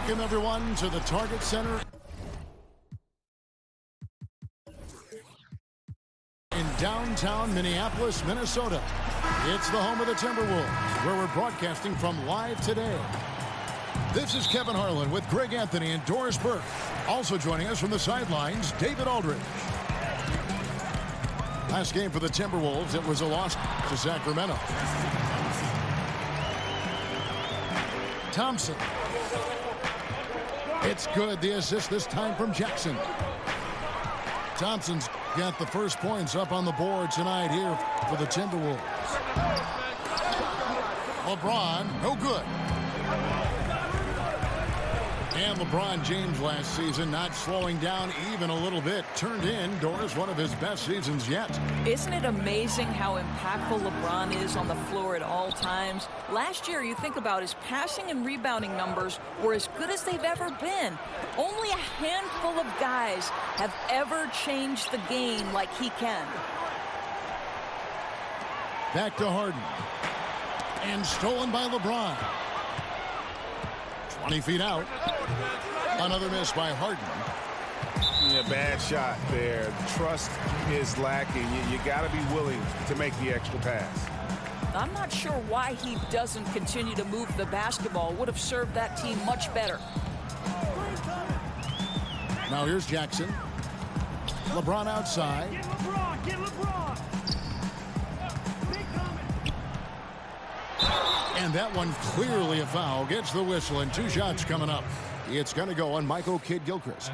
Welcome, everyone, to the Target Center in downtown Minneapolis, Minnesota. It's the home of the Timberwolves, where we're broadcasting from live today. This is Kevin Harlan with Greg Anthony and Doris Burke. Also joining us from the sidelines, David Aldridge. Last game for the Timberwolves, it was a loss to Sacramento. Thompson. It's good. The assist this time from Jackson. Thompson's got the first points up on the board tonight here for the Timberwolves. LeBron, no good. And LeBron James last season not slowing down even a little bit. Turned in, Doris, one of his best seasons yet. Isn't it amazing how impactful LeBron is on the floor at all times? Last year, you think about his passing and rebounding numbers were as good as they've ever been. Only a handful of guys have ever changed the game like he can. Back to Harden. And stolen by LeBron. 20 feet out. Another miss by Harden. Yeah, bad shot there. Trust is lacking. You got to be willing to make the extra pass. I'm not sure why he doesn't continue to move the basketball. Would have served that team much better. Now here's Jackson. LeBron outside. Get LeBron! Get LeBron! And that one clearly a foul. Gets the whistle and 2 shots coming up. It's going to go on Michael Kidd-Gilchrist.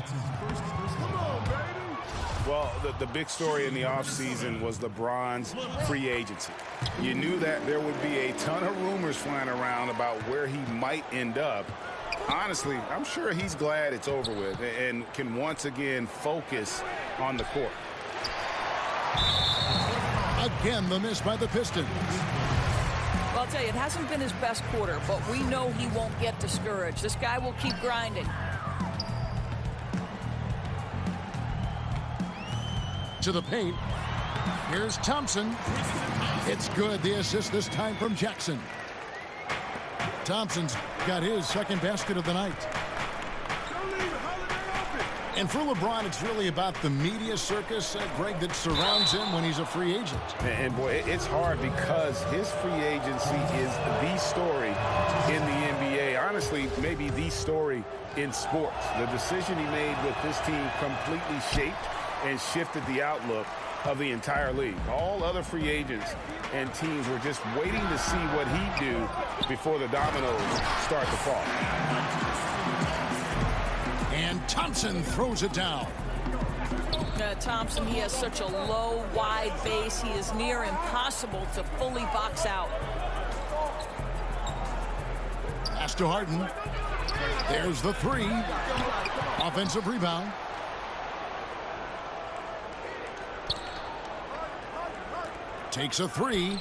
Well, the big story in the offseason was LeBron's free agency. You knew that there would be a ton of rumors flying around about where he might end up. Honestly, I'm sure he's glad it's over with and can once again focus on the court. Again, the miss by the Pistons. Well, I'll tell you, it hasn't been his best quarter, but we know he won't get discouraged. This guy will keep grinding. To the paint. Here's Thompson. It's good. The assist this time from Jackson. Thompson's got his second basket of the night. And for LeBron, it's really about the media circus, Greg, that surrounds him when he's a free agent. And boy, it's hard because his free agency is the story in the NBA. Honestly, maybe the story in sports. The decision he made with this team completely shaped and shifted the outlook of the entire league. All other free agents and teams were just waiting to see what he'd do before the dominoes start to fall. And Thompson throws it down. Thompson, he has such a low, wide base. He is near impossible to fully box out. Pass to Harden. There's the 3. Offensive rebound. Takes a 3.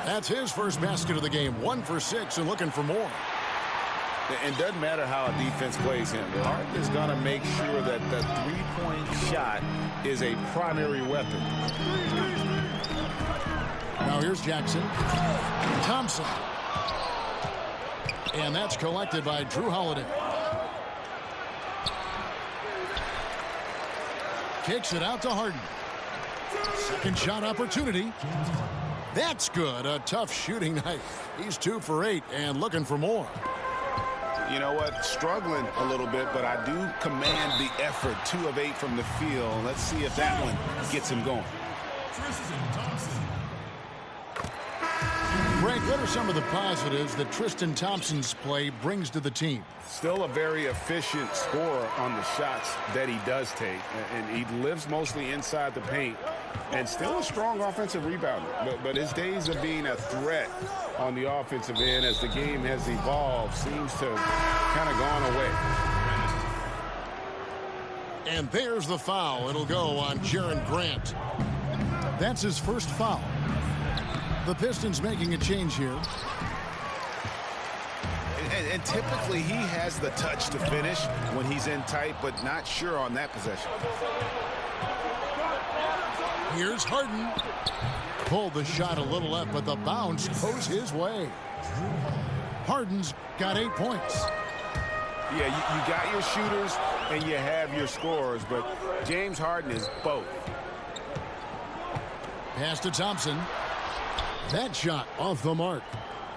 That's his first basket of the game. 1 for 6 and looking for more. It doesn't matter how a defense plays him. Harden is going to make sure that the three-point shot is a primary weapon. Now here's Jackson. Thompson. And that's collected by Drew Holiday. Kicks it out to Harden. Second shot opportunity. That's good. A tough shooting night. He's 2 for 8 and looking for more. You know what? Struggling a little bit, but I do command the effort. 2 of 8 from the field. Let's see if that one gets him going. Greg, what are some of the positives that Tristan Thompson's play brings to the team? Still a very efficient scorer on the shots that he does take. And he lives mostly inside the paint. And still a strong offensive rebounder. But his days of being a threat on the offensive end as the game has evolved seems to kind of gone away. And there's the foul. It'll go on Jaren Grant. That's his first foul. The Pistons making a change here. And typically he has the touch to finish when he's in tight, but not sure on that possession. Here's Harden. Pulled the shot a little left, but the bounce goes his way. Harden's got 8 points. Yeah, you got your shooters and you have your scorers, but James Harden is both. Pass to Thompson. That shot off the mark.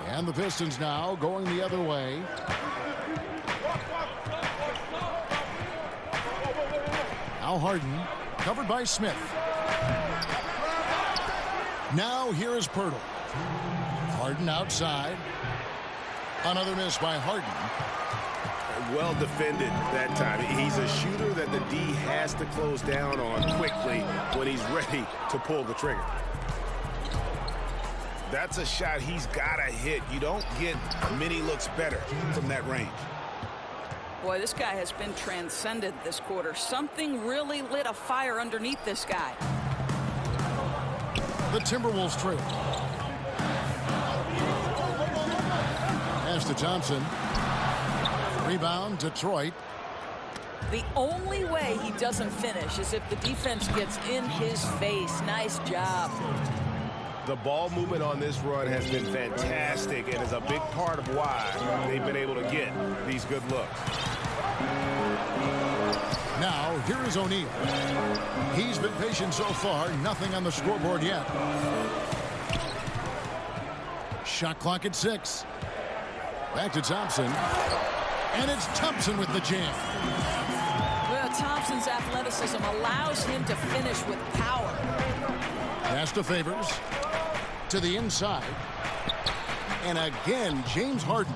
And the Pistons now going the other way. Now Harden, covered by Smith. Now here is Pirtle. Harden outside. Another miss by Harden. Well defended that time. He's a shooter that the D has to close down on quickly when he's ready to pull the trigger. That's a shot he's got to hit. You don't get many looks better from that range. Boy, this guy has been transcended this quarter. Something really lit a fire underneath this guy. The Timberwolves trail. Pass to Thompson. Rebound, Detroit. The only way he doesn't finish is if the defense gets in his face. Nice job. The ball movement on this run has been fantastic and is a big part of why they've been able to get these good looks. Now, here is O'Neal. He's been patient so far. Nothing on the scoreboard yet. Shot clock at 6. Back to Thompson. And it's Thompson with the jam. Well, Thompson's athleticism allows him to finish with power. Pass to Favors. To the inside. And again, James Harden.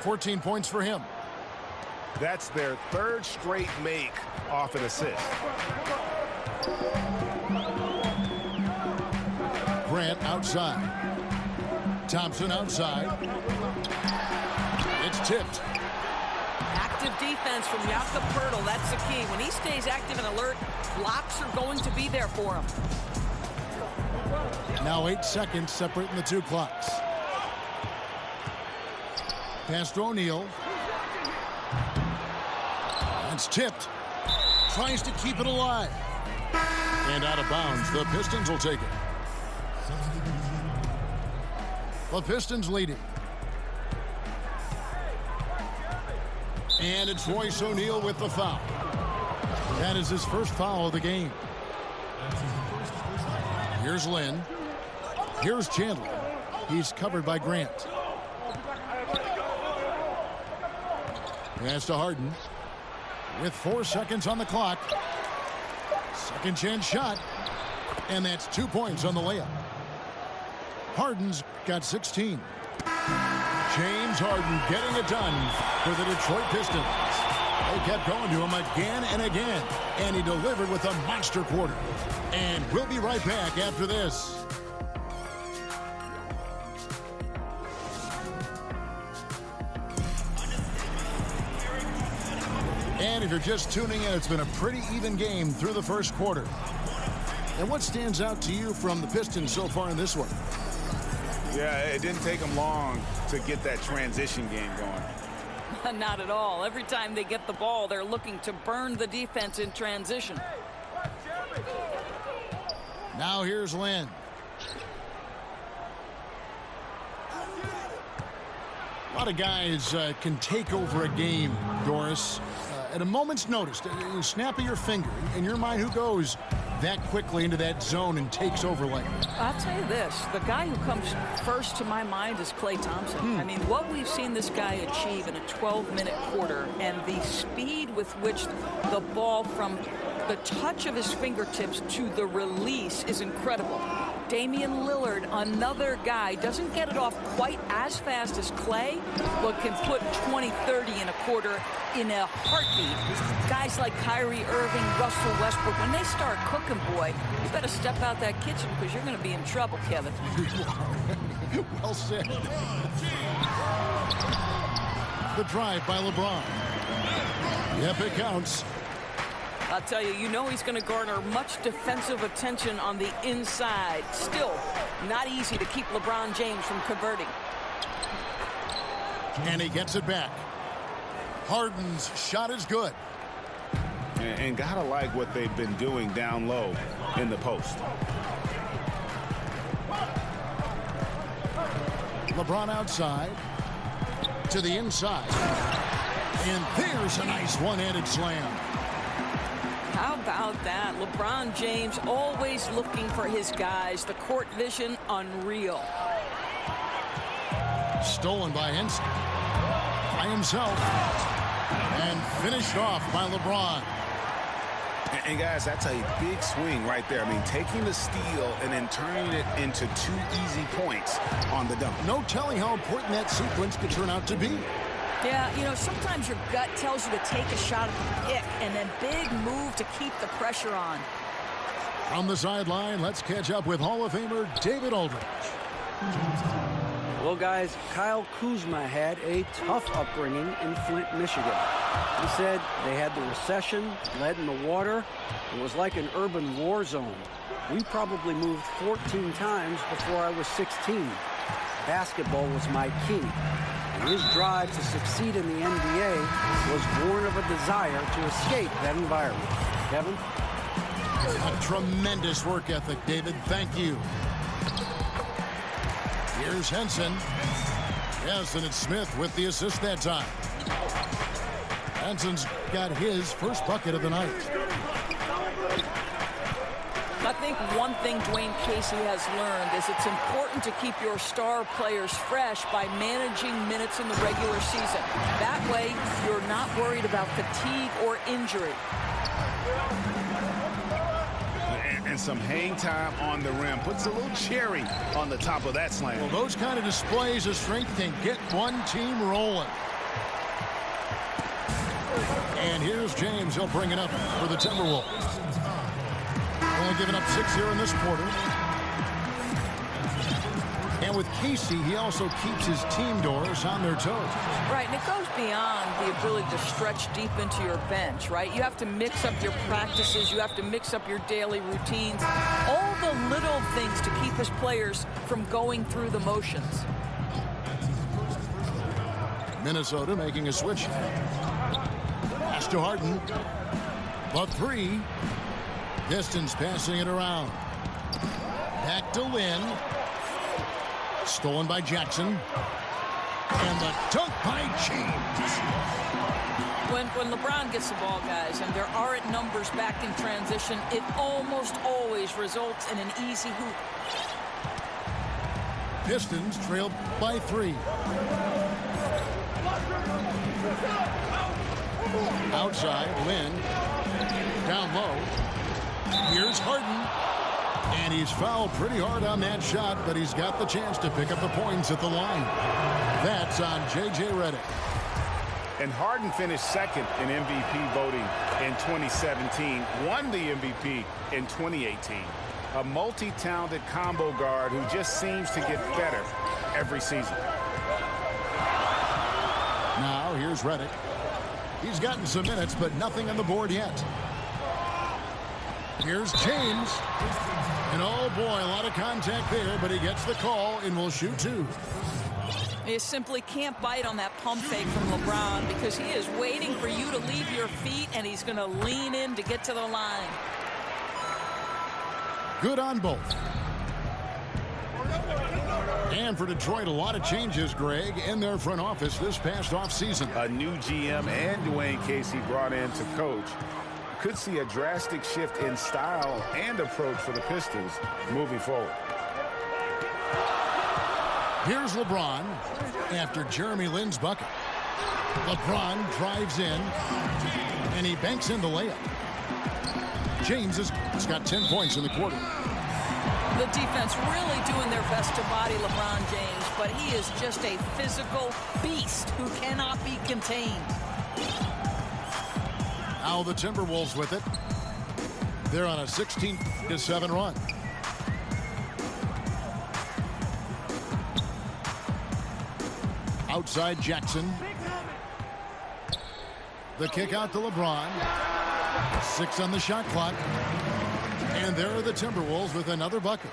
14 points for him. That's their third straight make off an assist. Grant outside. Thompson outside. It's tipped. Active defense from Jakob Poeltl. That's the key. When he stays active and alert, blocks are going to be there for him. Now 8 seconds separating the two clocks. Pass to O'Neal. It's tipped. Tries to keep it alive. And out of bounds. The Pistons will take it. The Pistons leading. And it's Royce O'Neal with the foul. That is his first foul of the game. Here's Lynn. Here's Chandler. He's covered by Grant. Pass to Harden. With 4 seconds on the clock. Second chance shot. And that's 2 points on the layup. Harden's got 16. James Harden getting it done for the Detroit Pistons. They kept going to him again and again. And he delivered with a monster quarter. And we'll be right back after this. And if you're just tuning in, it's been a pretty even game through the first quarter. And what stands out to you from the Pistons so far in this one? Yeah, it didn't take them long to get that transition game going. Not at all. Every time they get the ball, they're looking to burn the defense in transition. Now here's Lynn. A lot of guys can take over a game, Doris. At a moment's notice, you snap of your finger. In your mind, who goes that quickly into that zone and takes over like that? I'll tell you this. The guy who comes first to my mind is Klay Thompson. I mean, what we've seen this guy achieve in a 12-minute quarter and the speed with which the ball from the touch of his fingertips to the release is incredible. Damian Lillard, another guy, doesn't get it off quite as fast as Klay, but can put 20, 30 in a quarter in a heartbeat. Guys like Kyrie Irving, Russell Westbrook, when they start cooking, boy, you better step out that kitchen because you're going to be in trouble, Kevin. Well said. The drive by LeBron. Yep, it counts. I'll tell you, you know he's going to garner much defensive attention on the inside. Still, not easy to keep LeBron James from converting. And he gets it back. Harden's shot is good. And gotta like what they've been doing down low in the post. LeBron outside. To the inside. And there's a nice one-handed slam. How about that? LeBron James always looking for his guys. The court vision, unreal. Stolen by Henson. By himself. And finished off by LeBron. And guys, that's a big swing right there. I mean, taking the steal and then turning it into 2 easy points on the dunk. No telling how important that sequence could turn out to be. Yeah, you know, sometimes your gut tells you to take a shot at the pick and then big move to keep the pressure on. From the sideline, let's catch up with Hall of Famer David Aldridge. Well, guys, Kyle Kuzma had a tough upbringing in Flint, Michigan. He said they had the recession, lead in the water. It was like an urban war zone. We probably moved 14 times before I was 16. Basketball was my key. And his drive to succeed in the NBA was born of a desire to escape that environment. Kevin? A tremendous work ethic, David. Thank you. Here's Henson. Yes, and it's Smith with the assist that time. Henson's got his first bucket of the night. I think one thing Dwayne Casey has learned is it's important to keep your star players fresh by managing minutes in the regular season. That way, you're not worried about fatigue or injury. And some hang time on the rim. Puts a little cherry on the top of that slam. Well, those kind of displays of strength can get one team rolling. And here's James. He'll bring it up for the Timberwolves. Only giving up 6 here in this quarter. And with Casey, he also keeps his team doors on their toes. Right, and it goes beyond the ability to stretch deep into your bench, right? You have to mix up your practices. You have to mix up your daily routines. All the little things to keep his players from going through the motions. Minnesota making a switch. Pass to Harden. But 3. Pistons passing it around. Back to Lynn. Stolen by Jackson. And the dunk by James. When LeBron gets the ball, guys, and there aren't numbers back in transition, it almost always results in an easy hoop. Pistons trailed by 3. Outside, Lynn. Down low. Here's Harden. And he's fouled pretty hard on that shot, but he's got the chance to pick up the points at the line. That's on J.J. Redick. And Harden finished second in MVP voting in 2017, won the MVP in 2018. A multi-talented combo guard who just seems to get better every season. Now here's Redick. He's gotten some minutes, but nothing on the board yet. Here's James. And oh boy, a lot of contact there, but he gets the call and will shoot 2. You simply can't bite on that pump fake from LeBron because he is waiting for you to leave your feet, and he's going to lean in to get to the line. Good on both. And for Detroit, a lot of changes, Greg, in their front office this past offseason. A new GM and Dwayne Casey brought in to coach. Could see a drastic shift in style and approach for the Pistons moving forward. Here's LeBron after Jeremy Lin's bucket. LeBron drives in, and he banks in the layup. James has got 10 points in the quarter. The defense really doing their best to body LeBron James, but he is just a physical beast who cannot be contained. Now the Timberwolves with it. They're on a 16-7 run. Outside Jackson. The kick out to LeBron. 6 on the shot clock. And there are the Timberwolves with another bucket.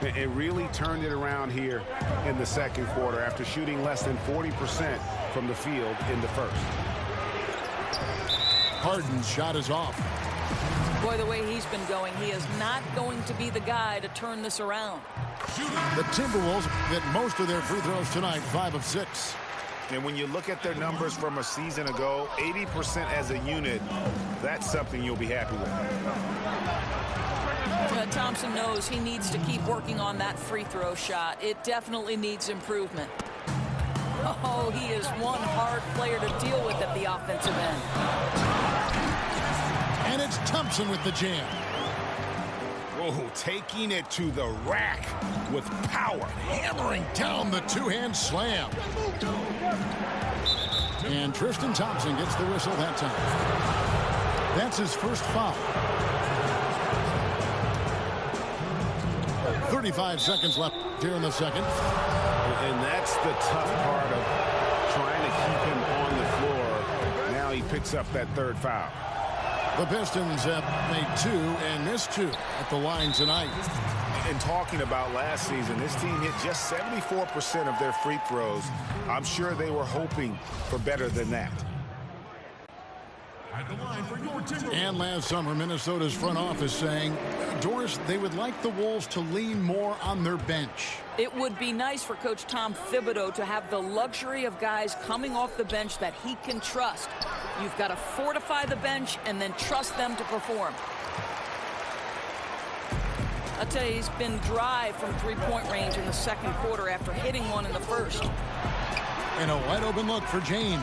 It really turned it around here in the second quarter after shooting less than 40% from the field in the first. Harden's shot is off. Boy, the way he's been going, he is not going to be the guy to turn this around. The Timberwolves hit most of their free throws tonight, 5 of 6. And when you look at their numbers from a season ago, 80% as a unit, that's something you'll be happy with. Thompson knows he needs to keep working on that free throw shot. It definitely needs improvement. Oh, he is one hard player to deal with at the offensive end. And it's Thompson with the jam. Oh, taking it to the rack with power. Hammering down the two-hand slam. And Tristan Thompson gets the whistle that time. That's his first foul. 35 seconds left here in the second. And that's the tough part of trying to keep him on the floor. Now he picks up that third foul. The Pistons have made 2 and missed 2 at the line tonight. And talking about last season, this team hit just 74% of their free throws. I'm sure they were hoping for better than that. And last summer, Minnesota's front office saying, Doris, they would like the Wolves to lean more on their bench. It would be nice for Coach Tom Thibodeau to have the luxury of guys coming off the bench that he can trust. You've got to fortify the bench and then trust them to perform. I'll tell you, he's been dry from three-point range in the second quarter after hitting one in the first. And a wide open look for James.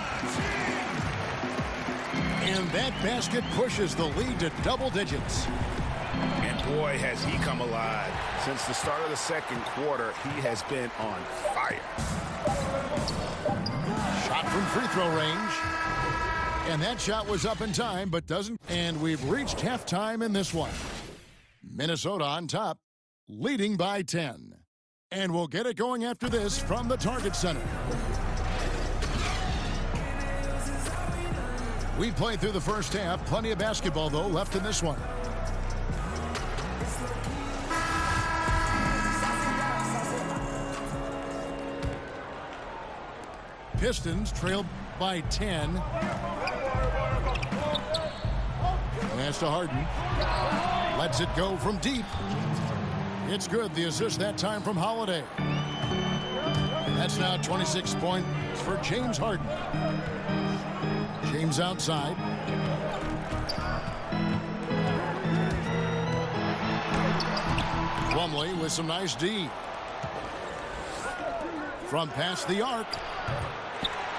And that basket pushes the lead to double digits. And boy, has he come alive. Since the start of the second quarter, he has been on fire. Shot from free throw range. And that shot was up in time, but doesn't. And we've reached halftime in this one. Minnesota on top, leading by 10. And we'll get it going after this from the Target Center. We played through the first half. Plenty of basketball, though, left in this one. Pistons trailed by 10. Pass to Harden. Lets it go from deep. It's good. The assist that time from Holiday. That's now 26 points for James Harden. James outside. Plumlee with some nice D. From past the arc.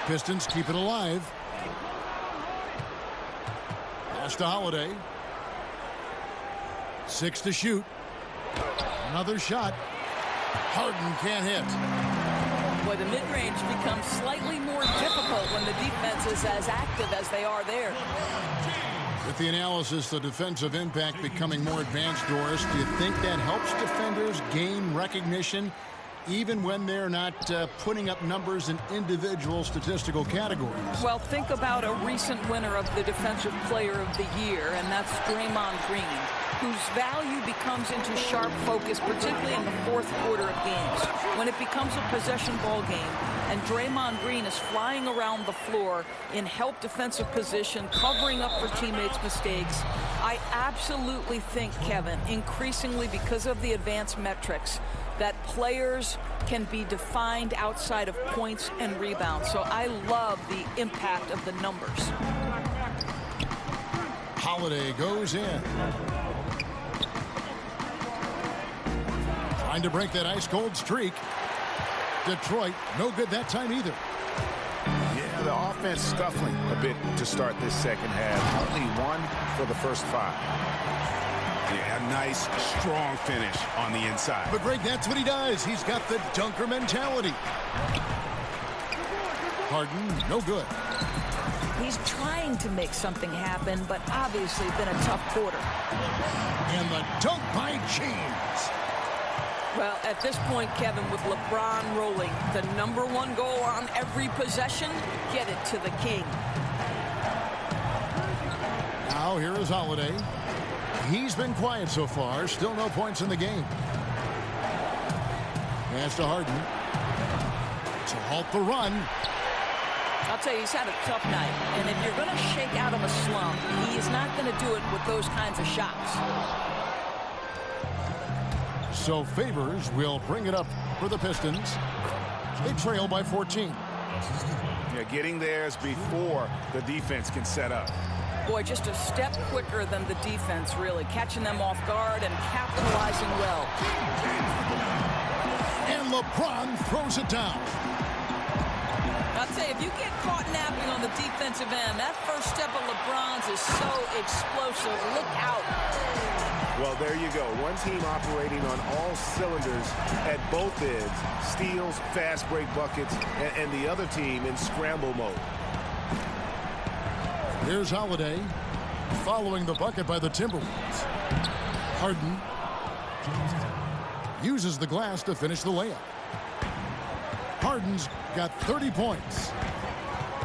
Pistons keep it alive. Pass to Holiday. 6 to shoot. Another shot. Harden can't hit. Boy, the mid-range becomes slightly more difficult when the defense is as active as they are there. With the analysis, the defensive impact becoming more advanced, Doris, do you think that helps defenders gain recognition even when they're not putting up numbers in individual statistical categories? Well, think about a recent winner of the Defensive Player of the Year, and that's Draymond Green, whose value becomes into sharp focus, particularly in the fourth quarter of games, when it becomes a possession ball game, and Draymond Green is flying around the floor in help defensive position, covering up for teammates' mistakes. I absolutely think, Kevin, increasingly because of the advanced metrics, that players can be defined outside of points and rebounds. So I love the impact of the numbers. Holiday goes in. Trying to break that ice-cold streak. Detroit, no good that time either. Yeah, the offense scuffling a bit to start this second half. Only 1 for the first 5. Yeah, nice, strong finish on the inside. But Greg, that's what he does. He's got the dunker mentality. Harden, no good. He's trying to make something happen, but obviously been a tough quarter. And the dunk by James. Well, at this point, Kevin, with LeBron rolling, the #1 goal on every possession, get it to the king. Now here is Holiday. He's been quiet so far. Still no points in the game. Pass to Harden. To halt the run. I'll tell you, he's had a tough night. And if you're going to shake out of a slump, he is not going to do it with those kinds of shots. So Favors will bring it up for the Pistons. They trail by 14. Yeah, getting there is before the defense can set up. Boy, just a step quicker than the defense, really. Catching them off guard and capitalizing well. And LeBron throws it down. I'll tell you, if you get caught napping on the defensive end, that first step of LeBron's is so explosive. Look out. Well, there you go. One team operating on all cylinders at both ends. Steals, fast break buckets, and the other team in scramble mode. Here's Holiday following the bucket by the Timberwolves. Harden uses the glass to finish the layup. Harden's got 30 points.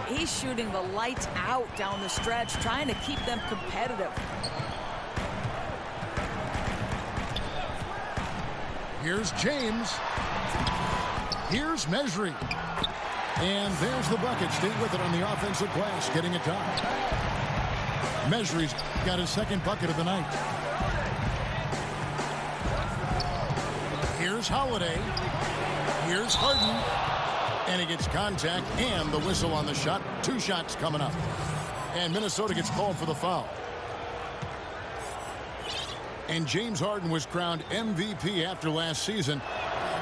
He's shooting the lights out down the stretch, trying to keep them competitive. Here's James. Here's Mesri. And there's the bucket. Stay with it on the offensive glass, getting it done. Mesri's got his second bucket of the night. Here's Holiday. Here's Harden. And he gets contact and the whistle on the shot. 2 shots coming up. And Minnesota gets called for the foul. And James Harden was crowned MVP after last season.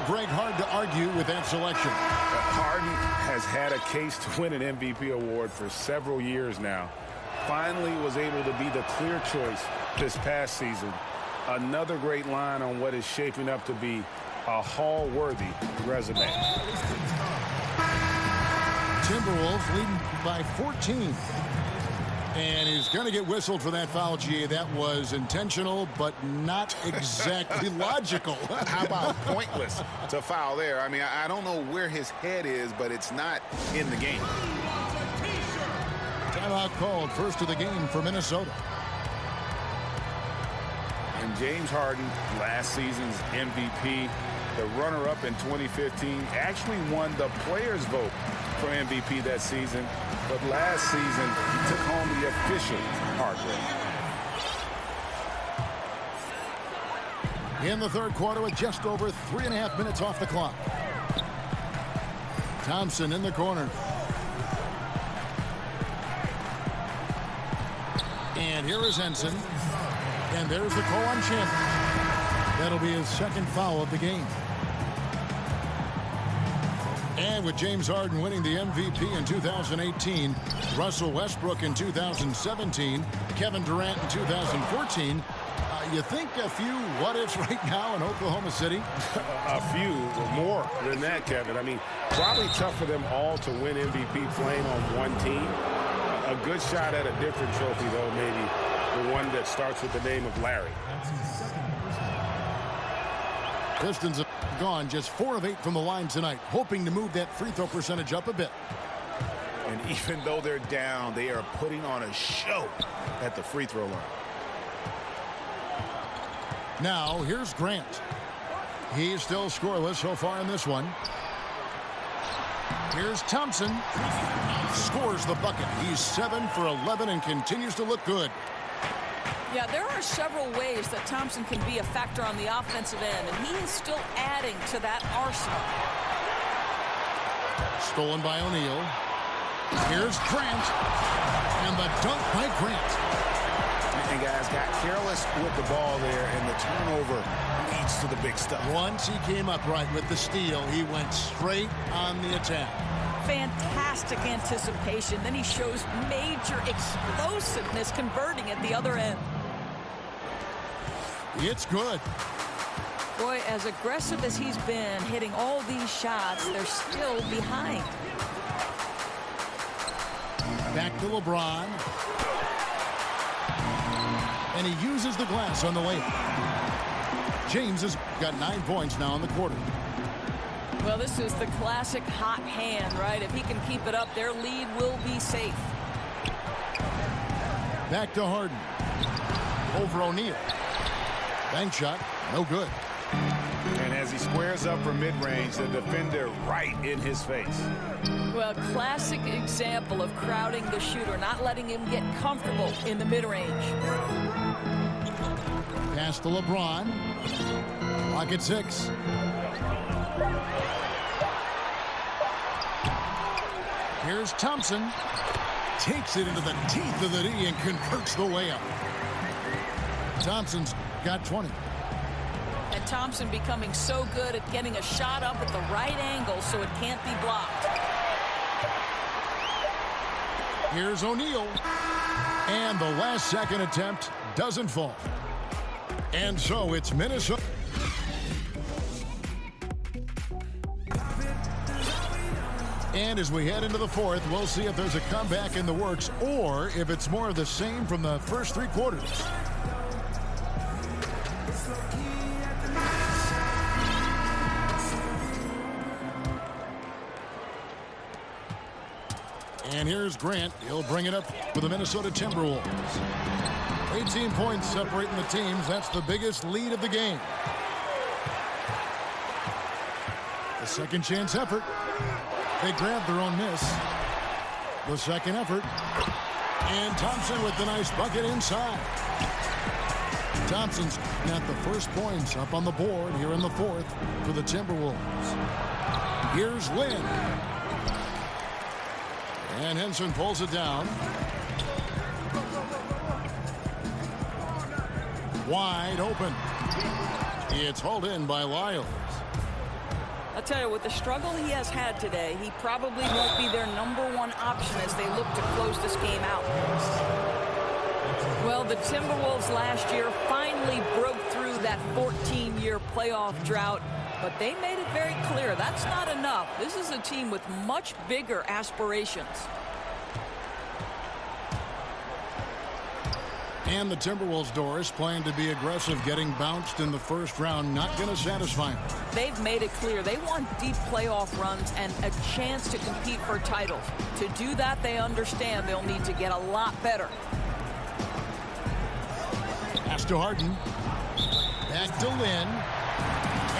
Greg, hard to argue with that selection. Harden has had a case to win an MVP award for several years now. Finally was able to be the clear choice this past season. Another great line on what is shaping up to be a Hall-worthy resume. Timberwolves leading by 14. And he's going to get whistled for that foul, GA. That was intentional, but not exactly logical. How about pointless to foul there? I mean, I don't know where his head is, but it's not in the game. Timeout called, first of the game for Minnesota. And James Harden, last season's MVP, the runner-up in 2015, actually won the players' vote for MVP that season. But last season, he took home the official heartbreak. In the third quarter with just over 3.5 minutes off the clock. Thompson in the corner. And here is Henson. And there's the call on Chandler. That'll be his second foul of the game. And with James Harden winning the MVP in 2018, Russell Westbrook in 2017, Kevin Durant in 2014, you think a few what-ifs right now in Oklahoma City? A few, more than that, Kevin. I mean, probably tough for them all to win MVP playing on one team. A good shot at a different trophy, though, maybe the one that starts with the name of Larry. Pistons have gone just 4 of 8 from the line tonight, hoping to move that free throw percentage up a bit. And even though they're down, they are putting on a show at the free throw line. Now, here's Grant. He's still scoreless so far in this one. Here's Thompson. Scores the bucket. He's 7 for 11 and continues to look good. Yeah, there are several ways that Thompson can be a factor on the offensive end, and he is still adding to that arsenal. Stolen by O'Neal. Here's Grant. And the dunk by Grant. And guys got careless with the ball there, and the turnover leads to the big stuff. Once he came up right with the steal, he went straight on the attack. Fantastic anticipation. Then he shows major explosiveness converting at the other end. It's good. Boy, as aggressive as he's been hitting all these shots, they're still behind. Back to LeBron. And he uses the glass on the layup. James has got 9 points now in the quarter. Well, this is the classic hot hand, right? If he can keep it up, their lead will be safe. Back to Harden. Over O'Neal. Bank shot, no good. And as he squares up for mid-range, the defender right in his face. Well, classic example of crowding the shooter, not letting him get comfortable in the mid-range. Pass to LeBron. Clock at 6. Here's Thompson. Takes it into the teeth of the D and converts the layup. Thompson's got 20. And Thompson becoming so good at getting a shot up at the right angle so it can't be blocked. Here's O'Neal. And the last second attempt doesn't fall. And so it's Minnesota. And as we head into the fourth, we'll see if there's a comeback in the works or if it's more of the same from the first three quarters. And here's Grant. He'll bring it up for the Minnesota Timberwolves. 18 points separating the teams. That's the biggest lead of the game. The second chance effort. They grab their own miss. The second effort. And Thompson with the nice bucket inside. Thompson's got the first points up on the board here in the fourth for the Timberwolves. Here's Lynn. And Henson pulls it down. Wide open. It's hauled in by Lyles. I'll tell you, with the struggle he has had today, he probably won't be their #1 option as they look to close this game out. Well, the Timberwolves last year finally broke through that 14-year playoff drought, but they made it very clear that's not enough. This is a team with much bigger aspirations. And the Timberwolves, Doris, plan to be aggressive. Getting bounced in the first round, not going to satisfy them. They've made it clear they want deep playoff runs and a chance to compete for titles. To do that, they understand they'll need to get a lot better. Pass to Harden. Back to Lynn.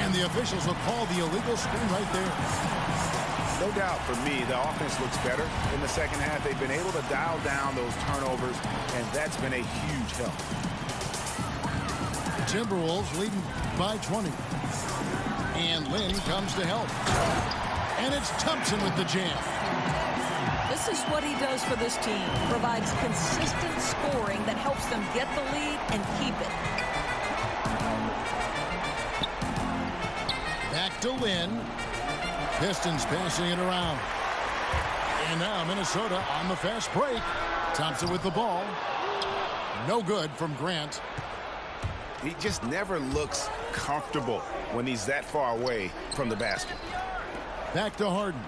And the officials will call the illegal screen right there. No doubt for me, the offense looks better in the second half. They've been able to dial down those turnovers, and that's been a huge help. Timberwolves leading by 20. And Lynn comes to help. And it's Thompson with the jam. This is what he does for this team. Provides consistent scoring that helps them get the lead and keep it. Back to Lynn. Pistons passing it around. And now Minnesota on the fast break. Thompson with the ball. No good from Grant. He just never looks comfortable when he's that far away from the basket. Back to Harden.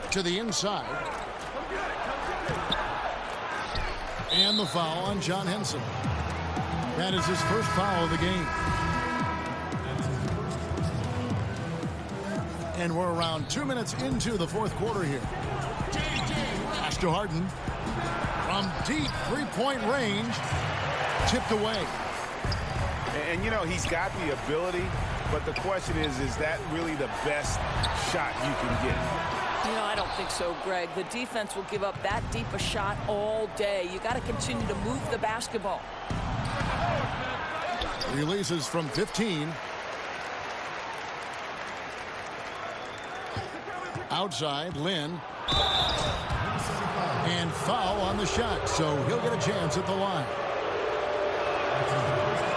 To the inside. And the foul on John Henson. That is his first foul of the game. And we're around 2 minutes into the fourth quarter here. Pass to Harden. From deep three-point range. Tipped away. And, you know, he's got the ability, but the question is that really the best shot you can get? You know, I don't think so, Greg. The defense will give up that deep a shot all day. You got to continue to move the basketball. Releases from 15. Outside, Lynn. And foul on the shot, so he'll get a chance at the line.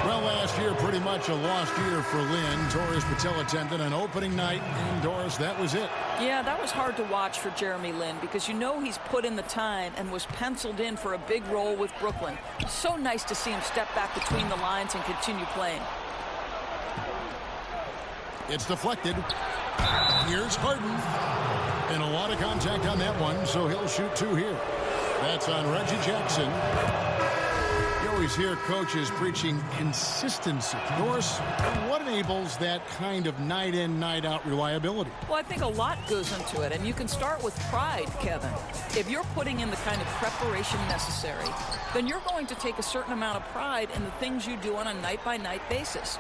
Well, last year, pretty much a lost year for Lynn. Tore his patella tendon on opening night, and Doris, that was it. Yeah, that was hard to watch for Jeremy Lin because you know he's put in the time and was penciled in for a big role with Brooklyn. So nice to see him step back between the lines and continue playing. It's deflected. Here's Harden. And a lot of contact on that one, so he'll shoot two here. That's on Reggie Jackson. You always hear coaches preaching consistency. Doris, what enables that kind of night-in, night-out reliability? Well, I think a lot goes into it, and you can start with pride, Kevin. If you're putting in the kind of preparation necessary, then you're going to take a certain amount of pride in the things you do on a night-by-night basis.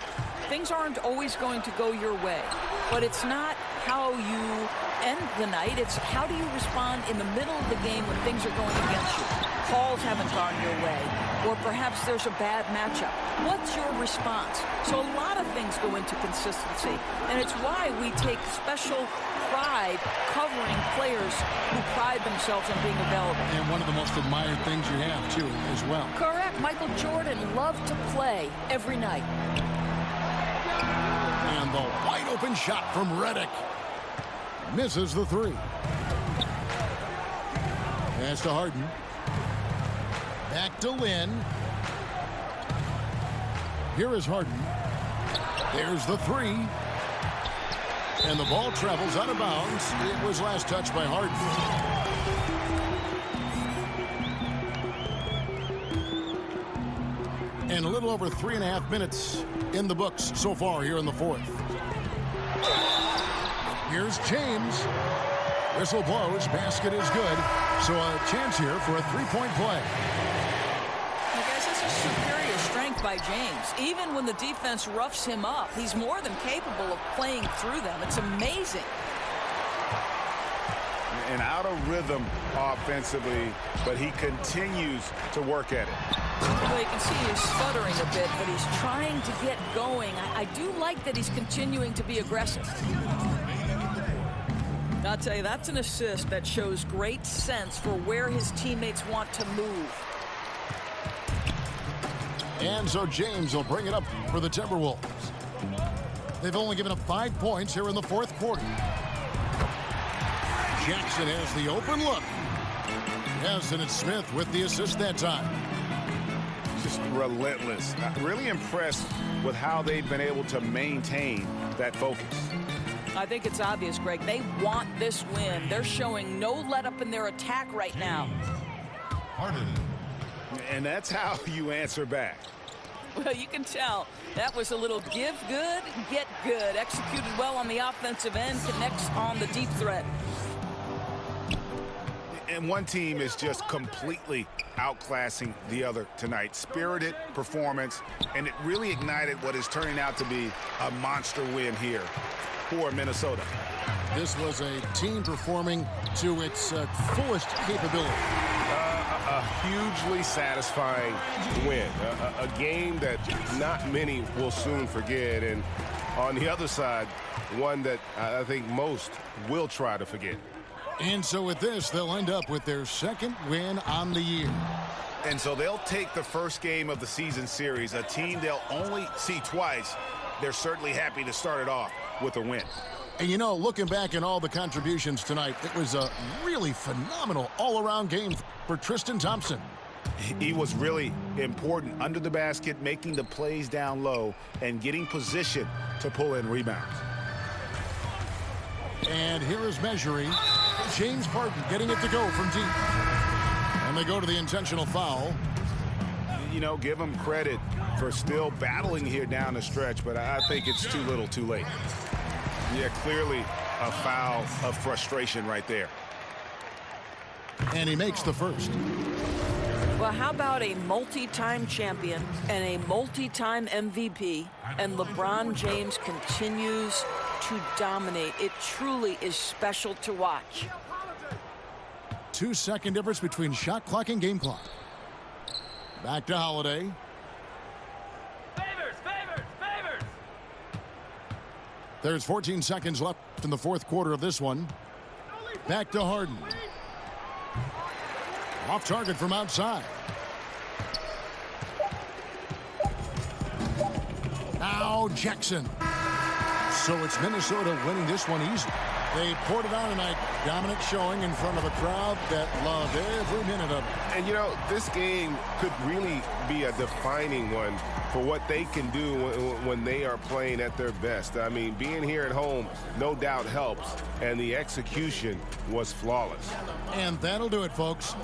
Things aren't always going to go your way, but it's not how you end the night. It's how do you respond in the middle of the game when things are going against you. Calls haven't gone your way. or perhaps there's a bad matchup. What's your response? So a lot of things go into consistency, and it's why we take special pride covering players who pride themselves on being available. And one of the most admired things you have, too, as well. Correct. Michael Jordan loved to play every night. And the wide open shot from Redick. Misses the three. Pass to Harden. Back to Lynn. Here is Harden. There's the three. And the ball travels out of bounds. It was last touched by Harden. And a little over 3.5 minutes in the books so far here in the fourth. Here's James. Whistle blows. Basket is good. So a chance here for a three-point play. I guess this is superior strength by James. Even when the defense roughs him up, he's more than capable of playing through them. It's amazing. And out of rhythm offensively, but he continues to work at it. Well, you can see he's stuttering a bit, but he's trying to get going. I do like that he's continuing to be aggressive. I'll tell you, that's an assist that shows great sense for where his teammates want to move. And so James will bring it up for the Timberwolves. They've only given up 5 points here in the fourth quarter. Jackson has the open look. Yes, and it's Smith with the assist that time. Just relentless. Really impressed with how they've been able to maintain that focus. I think it's obvious, Greg. They want this win. They're showing no let-up in their attack right now. Harden. And that's how you answer back. Well, you can tell. That was a little give good, get good. Executed well on the offensive end, connects on the deep threat. And one team is just completely outclassing the other tonight. Spirited performance, and it really ignited what is turning out to be a monster win here for Minnesota. This was a team performing to its fullest capability. A hugely satisfying win. A game that not many will soon forget. And on the other side, one that I think most will try to forget. And so with this, they'll end up with their second win on the year. And so they'll take the first game of the season series, a team they'll only see twice. They're certainly happy to start it off with a win. And you know, looking back at all the contributions tonight, it was a really phenomenal all-around game for Tristan Thompson. He was really important under the basket, making the plays down low and getting position to pull in rebounds. And here is measuring. James Harden getting it to go from deep. And they go to the intentional foul. You know, give him credit for still battling here down the stretch, but I think it's too little too late. Yeah, clearly a foul of frustration right there. And he makes the first. Well, how about a multi-time champion and a multi-time MVP, and LeBron James continues to dominate. It truly is special to watch. 2-second difference between shot clock and game clock. Back to Holiday. Favors. There's 14 seconds left in the fourth quarter of this one. Back to Harden. Off target from outside. Now Jackson. So it's Minnesota winning this one easy. They poured it on tonight. Dominant showing in front of a crowd that loved every minute of it. And, you know, this game could really be a defining one for what they can do when they are playing at their best. I mean, being here at home no doubt helps, and the execution was flawless. And that'll do it, folks.